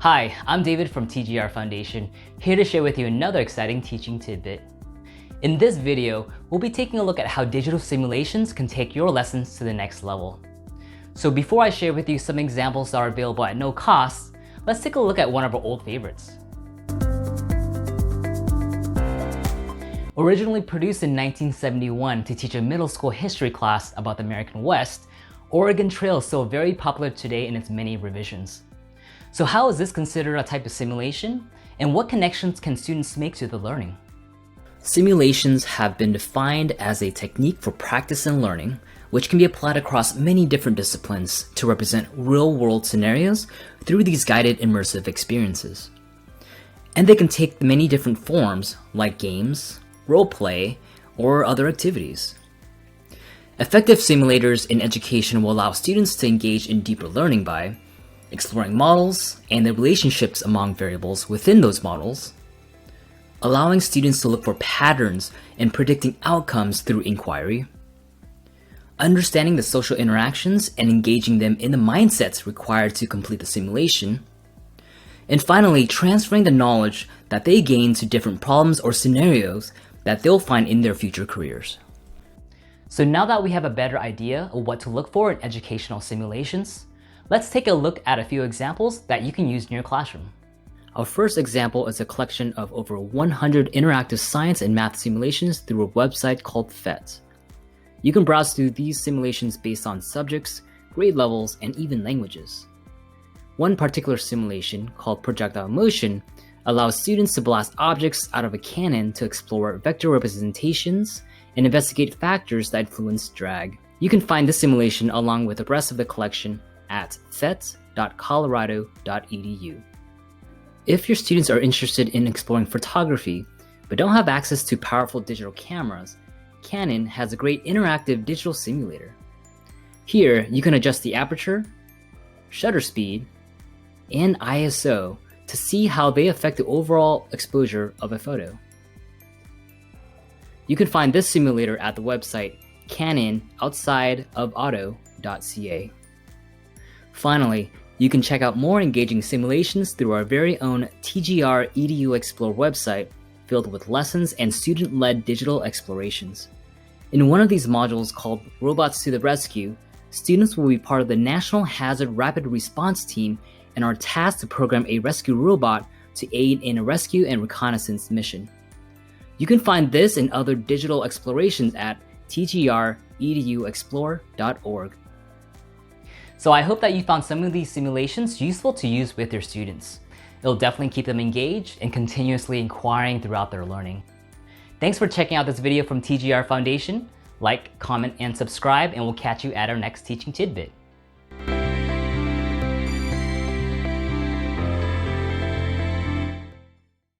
Hi, I'm David from TGR Foundation, here to share with you another exciting teaching tidbit. In this video, we'll be taking a look at how digital simulations can take your lessons to the next level. So before I share with you some examples that are available at no cost, let's take a look at one of our old favorites. Originally produced in 1971 to teach a middle school history class about the American West, Oregon Trail is still very popular today in its many revisions. So how is this considered a type of simulation? And what connections can students make to the learning? Simulations have been defined as a technique for practice and learning, which can be applied across many different disciplines to represent real-world scenarios through these guided immersive experiences. And they can take many different forms, like games, role play, or other activities. Effective simulators in education will allow students to engage in deeper learning by exploring models and the relationships among variables within those models, allowing students to look for patterns in predicting outcomes through inquiry, understanding the social interactions and engaging them in the mindsets required to complete the simulation, and finally, transferring the knowledge that they gain to different problems or scenarios that they'll find in their future careers. So now that we have a better idea of what to look for in educational simulations, let's take a look at a few examples that you can use in your classroom. Our first example is a collection of over 100 interactive science and math simulations through a website called PhET. You can browse through these simulations based on subjects, grade levels, and even languages. One particular simulation, called projectile motion, allows students to blast objects out of a cannon to explore vector representations and investigate factors that influence drag. You can find this simulation along with the rest of the collection at phet.colorado.edu. If your students are interested in exploring photography but don't have access to powerful digital cameras, Canon has a great interactive digital simulator. Here, you can adjust the aperture, shutter speed, and ISO to see how they affect the overall exposure of a photo. You can find this simulator at the website canonoutsideofauto.ca. Finally, you can check out more engaging simulations through our very own TGR EDU Explore website filled with lessons and student-led digital explorations. In one of these modules called Robots to the Rescue, students will be part of the National Hazard Rapid Response Team and are tasked to program a rescue robot to aid in a rescue and reconnaissance mission. You can find this and other digital explorations at tgreduexplore.org. So I hope that you found some of these simulations useful to use with your students. It'll definitely keep them engaged and continuously inquiring throughout their learning. Thanks for checking out this video from TGR Foundation. Like, comment, and subscribe, and we'll catch you at our next teaching tidbit.